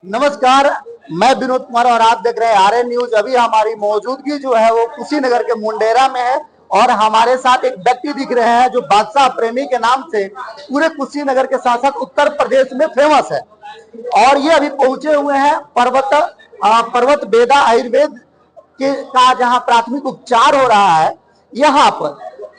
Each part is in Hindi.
नमस्कार, मैं विनोद कुमार और आप देख रहे हैं आरएन न्यूज। अभी हमारी मौजूदगी जो है वो कुशीनगर के मुंडेरा में है और हमारे साथ एक व्यक्ति दिख रहे हैं जो बादशाह प्रेमी के नाम से पूरे कुशीनगर के साथ साथ उत्तर प्रदेश में फेमस है। और ये अभी पहुंचे हुए हैं पर्वत बेदा आयुर्वेद के का जहां प्राथमिक उपचार हो रहा है यहाँ पर।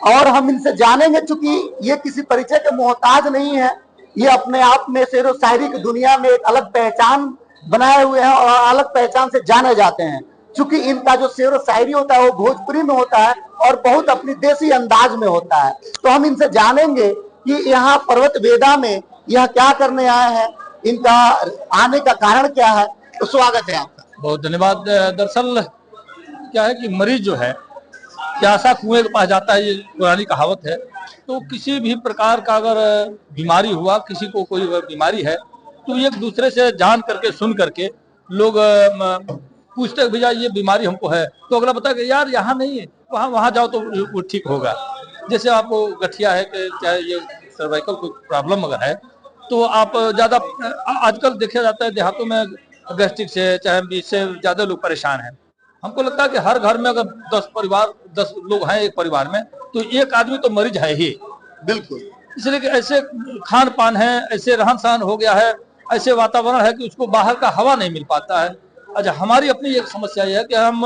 और हम इनसे जानेंगे, चूंकि ये किसी परिचय के मोहताज नहीं है, ये अपने आप में शेर व शायरी की दुनिया में एक अलग पहचान बनाए हुए हैं और अलग पहचान से जाने जाते हैं। चूंकि इनका जो शेर व शायरी होता है वो भोजपुरी में होता है और बहुत अपनी देसी अंदाज में होता है। तो हम इनसे जानेंगे कि यहाँ पर्वत वेदा में यह क्या करने आए हैं, इनका आने का कारण क्या है। तो स्वागत है आपका। बहुत धन्यवाद। दरअसल क्या है कि मरीज जो है प्यासा कुएं के पास जाता है, ये पुरानी कहावत है। तो किसी भी प्रकार का अगर बीमारी हुआ, किसी को कोई बीमारी है, तो एक दूसरे से जान करके सुन करके लोग पूछते भैया ये बीमारी हमको है, तो अगला बताया कि यार यहाँ नहीं है, वहाँ जाओ तो वो ठीक होगा। जैसे आपको गठिया है कि चाहे ये सर्वाइकल कोई प्रॉब्लम अगर है, तो आप ज्यादा आजकल देखा जाता है देहातों में गैस्ट्रिक से चाहे इससे ज्यादा लोग परेशान हैं। हमको लगता है कि हर घर में अगर 10 लोग हैं एक परिवार में, तो एक आदमी तो मरीज है ही। बिल्कुल, इसलिए कि ऐसे खान पान है, ऐसे रहन सहन हो गया है, ऐसे वातावरण है कि उसको बाहर का हवा नहीं मिल पाता है। अच्छा, हमारी अपनी एक समस्या यह है कि हम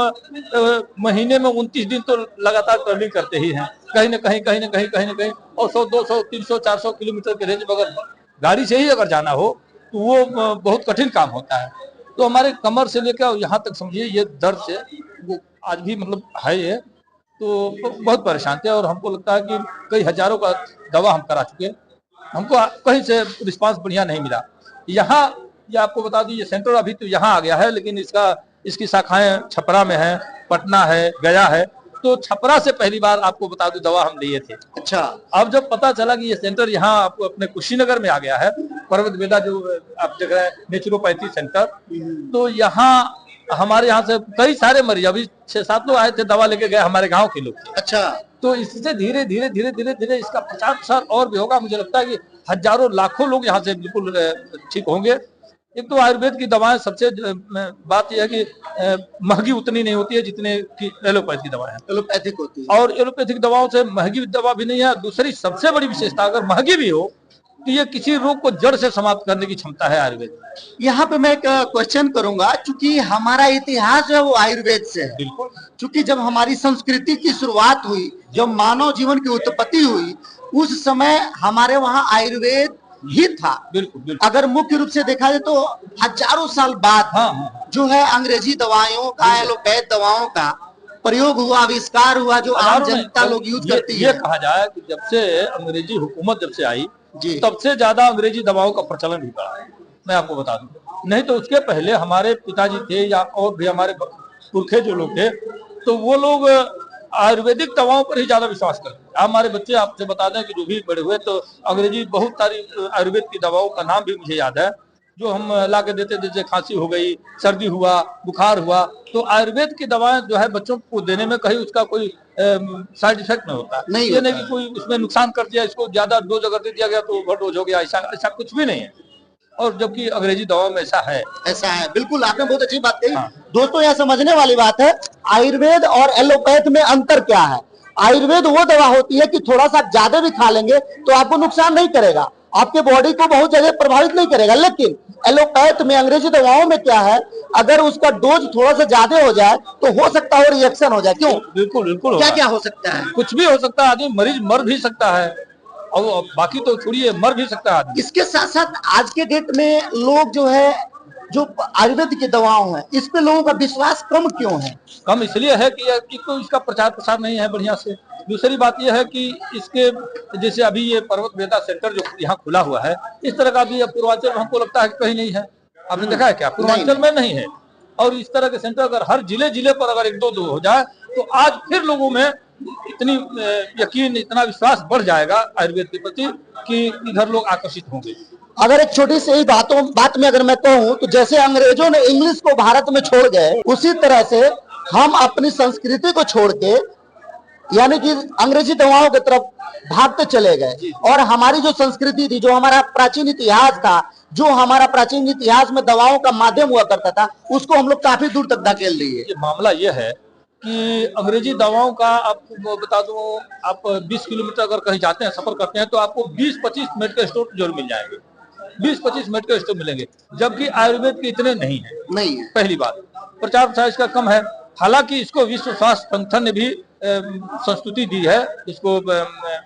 महीने में 29 दिन तो लगातार ट्रैवलिंग करते ही हैं, कहीं ना कहीं, और 100, 200, 300, 400 किलोमीटर के रेंज में अगर गाड़ी से ही अगर जाना हो तो वो बहुत कठिन काम होता है। तो हमारे कमर से लेकर यहाँ तक समझिए ये दर्द से वो आज भी मतलब है ये, तो बहुत परेशान थे। और हमको लगता है कि कई हजारों का दवा हम करा चुके, हमको कहीं से रिस्पांस बढ़िया नहीं मिला। यहाँ ये आपको बता दूं, ये सेंटर अभी तो यहाँ आ गया है, लेकिन इसकी शाखाएं छपरा में है, पटना है, गया है। तो छपरा से पहली बार आपको बता दूं दवा हम लिए थे। अच्छा, अब जब पता चला कि ये सेंटर यहाँ आपको अपने कुशीनगर में आ गया है, पर्वत वेदा जो आप देख रहे हैं नेचुरोपैथी सेंटर, तो यहाँ हमारे यहाँ से कई सारे मरीज, अभी 6-7 लोग आए थे दवा लेके गए, हमारे गांव के लोग। अच्छा, तो इससे धीरे धीरे इसका 50% और भी होगा। मुझे लगता है कि हजारों लाखों लोग यहाँ से बिल्कुल ठीक होंगे। एक तो आयुर्वेद की दवाएं सबसे बात यह है कि महंगी उतनी नहीं होती है जितने की एलोपैथी दवाएं हैं। एलोपैथिक होती है और एलोपैथिक दवाओं से महंगी दवा भी नहीं है। दूसरी सबसे बड़ी विशेषता, अगर महंगी भी हो तो ये किसी रोग को जड़ से समाप्त करने की क्षमता है आयुर्वेद। यहाँ पे मैं एक क्वेश्चन करूंगा, चूंकि हमारा इतिहास जो है वो आयुर्वेद से है। बिल्कुल, चूंकि जब हमारी संस्कृति की शुरुआत हुई, जब मानव जीवन की उत्पत्ति हुई, उस समय हमारे वहाँ आयुर्वेद ही था। बिल्कुल। अगर मुख्य रूप से देखा जाए तो हजारों साल बाद जो है अंग्रेजी दवाइयों का, एलोपैथ दवाओं का प्रयोग हुआ, आविष्कार हुआ, जो आम जनता लोग यूज करती है। ये कहा जाए कि जब से अंग्रेजी हुकूमत जब से आई, तब से ज्यादा अंग्रेजी दवाओं का प्रचलन भी बढ़ा है। मैं आपको बता दूं, नहीं तो उसके पहले हमारे पिताजी थे या और भी हमारे पुरखे जो लोग थे, तो वो लोग आयुर्वेदिक दवाओं पर ही ज्यादा विश्वास करते हैं। हमारे बच्चे आपसे बता दें कि जो भी बड़े हुए, तो अंग्रेजी बहुत सारी आयुर्वेद की दवाओं का नाम भी मुझे याद है जो हम ला के देते थे। जैसे खांसी हो गई, सर्दी हुआ, बुखार हुआ, तो आयुर्वेद की दवाएं जो है बच्चों को देने में कहीं उसका कोई साइड इफेक्ट नहीं होता, नहीं ये नहीं कि कोई उसमें नुकसान कर दिया, इसको ज्यादा डोज अगर दे दिया गया तो ओवर डोज हो गया, ऐसा कुछ भी नहीं है। और जबकि अंग्रेजी दवाओं में ऐसा है। बिल्कुल, आपने बहुत अच्छी बात कही। दोस्तों, यहाँ समझने वाली बात है, आयुर्वेद और एलोपैथ में अंतर क्या है। आयुर्वेद वो दवा होती है कि थोड़ा सा ज्यादा भी खा लेंगे तो आपको नुकसान नहीं करेगा, आपके बॉडी को बहुत जगह प्रभावित नहीं करेगा। लेकिन एलोपैथ में, अंग्रेजी दवाओं में क्या है, अगर उसका डोज थोड़ा सा ज्यादा हो जाए तो हो सकता है रिएक्शन हो जाए। क्यों? बिल्कुल, क्या हो सकता है? कुछ भी हो सकता है, आदमी मरीज मर भी सकता है, और बाकी तो छोड़िए, मर भी सकता है आदमी। इसके साथ साथ आज के डेट में लोग जो है, जो आयुर्वेद की दवाओं है, इस पे लोगों का विश्वास कम क्यों है? कम इसलिए है कि तो इसका प्रचार प्रसार नहीं है बढ़िया से। दूसरी बात यह है कि इसके जैसे अभी ये पर्वत वेदा सेंटर जो यहाँ खुला हुआ है, इस तरह का भी पूर्वांचल में हमको लगता है कि कहीं नहीं है। आपने देखा है क्या? पूर्वांचल में नहीं है। और इस तरह के सेंटर अगर हर जिले पर अगर 1-2 हो जाए तो आज फिर लोगों में इतनी यकीन, इतना विश्वास बढ़ जाएगा आयुर्वेद के प्रति कि इधर लोग आकर्षित होंगे। अगर एक छोटी सी बात में अगर मैं कहूँ तो जैसे अंग्रेजों ने इंग्लिश को भारत में छोड़ गए, उसी तरह से हम अपनी संस्कृति को छोड़ के यानी कि अंग्रेजी दवाओं की तरफ भागते चले गए। और हमारी जो संस्कृति थी, जो हमारा प्राचीन इतिहास था, जो हमारा प्राचीन इतिहास में दवाओं का माध्यम हुआ करता था, उसको हम लोग काफी दूर तक धकेल दिए। ये मामला ये है कि अंग्रेजी दवाओं का आपको बता दूं, आप 20 किलोमीटर अगर कहीं जाते हैं, सफर करते हैं, तो आपको 20-25 मेडिकल स्टोर जरूर मिल जाएंगे, 20-25 मेडिकल स्टोर मिलेंगे, जबकि आयुर्वेद के इतने नहीं है। पहली बात, प्रचार प्रसार इसका कम है। हालांकि इसको विश्व स्वास्थ्य संगठन ने भी संस्तुति दी है, इसको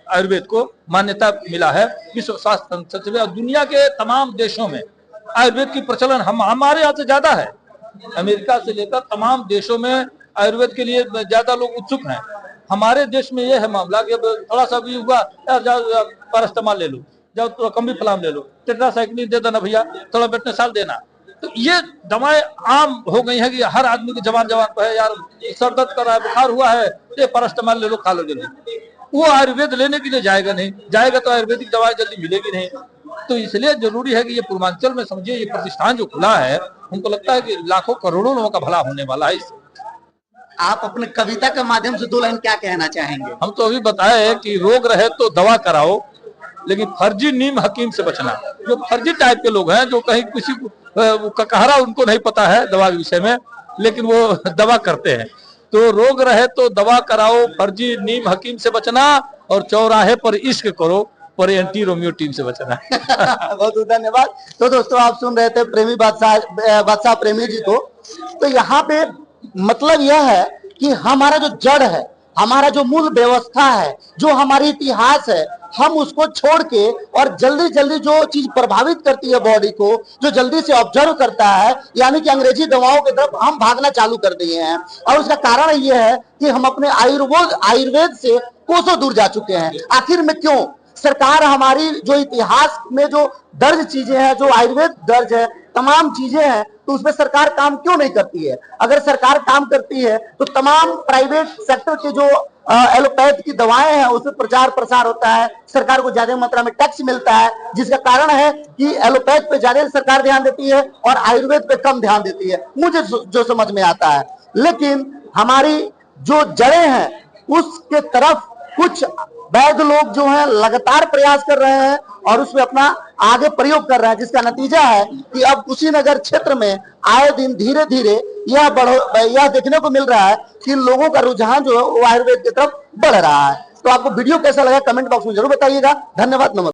आयुर्वेद को मान्यता मिला है विश्व स्वास्थ्य संगठन से, और दुनिया के तमाम देशों में आयुर्वेद की प्रचलन हमारे यहाँ से ज्यादा है। अमेरिका से लेकर तमाम देशों में आयुर्वेद के लिए ज्यादा लोग उत्सुक हैं। हमारे देश में यह है मामला कि थोड़ा सा भी हुआ, यार जाओ पैरास्टामॉल ले लो, जाओ तो कम्बी फलाम ले लो, टेट्रासाइक्लिन दे देना भैया, थोड़ा बेटनेसाल देना। तो ये दवाएं आम हो गई हैं कि हर आदमी के जवान पे है, यार सर दर्द कर रहा है, बुखार हुआ है, ये पैरास्टामॉल ले लो, खा लो जल्दी। वो आयुर्वेद लेने के लिए जाएगा नहीं, जाएगा तो आयुर्वेदिक दवाएं जल्दी मिलेगी नहीं। तो इसलिए जरूरी है कि ये पूर्वांचल में समझिए, ये प्रतिष्ठान जो खुला है, हमको लगता है कि लाखों करोड़ों लोगों का भला होने वाला है इससे। आप अपने कविता के माध्यम से 2 लाइन क्या कहना चाहेंगे? हम तो अभी बताए कि रोग रहे तो दवा कराओ, लेकिन फर्जी नीम हकीम से बचना। जो फर्जी टाइप के लोग हैं, जो कहीं किसी ककहरा उनको नहीं पता है दवा के विषय में, लेकिन वो दवा करते हैं। तो रोग रहे तो दवा कराओ, फर्जी नीम हकीम से बचना, और चौराहे पर इश्क करो, पर एंटी रोमियो टीम से बचना। बहुत बहुत धन्यवाद। तो दोस्तों, आप सुन रहे थे प्रेमी बादशाह प्रेमी जी को। तो यहाँ पे मतलब यह है कि हमारा जो जड़ है, हमारा जो मूल व्यवस्था है, जो हमारी इतिहास है, हम उसको छोड़ के और जल्दी जल्दी जो चीज प्रभावित करती है बॉडी को, जो जल्दी से ऑब्जर्व करता है, यानी कि अंग्रेजी दवाओं की तरफ हम भागना चालू कर दिए हैं। और उसका कारण यह है कि हम अपने आयुर्वेद से कोसों दूर जा चुके हैं। आखिर में क्यों? सरकार हमारी जो इतिहास में जो दर्ज चीजें हैं, जो आयुर्वेद दर्ज है, तमाम चीजें हैं, तो उसमें सरकार काम क्यों नहीं करती है? अगर सरकार काम करती है तो तमाम प्राइवेट सेक्टर के जो एलोपैथ की दवाएं हैं, उसमें प्रचार प्रसार होता है, सरकार को ज्यादा मात्रा में टैक्स मिलता है, जिसका कारण है कि एलोपैथ पे ज्यादा सरकार ध्यान देती है और आयुर्वेद पे कम ध्यान देती है, मुझे जो समझ में आता है। लेकिन हमारी जो जड़ें हैं, उसके तरफ कुछ वैद्य लोग जो हैं लगातार प्रयास कर रहे हैं और उसमें अपना आगे प्रयोग कर रहे हैं, जिसका नतीजा है कि अब कुशीनगर क्षेत्र में आए दिन धीरे धीरे यह देखने को मिल रहा है कि लोगों का रुझान जो है वो आयुर्वेद की तरफ बढ़ रहा है। तो आपको वीडियो कैसा लगा कमेंट बॉक्स में जरूर बताइएगा। धन्यवाद, नमस्कार।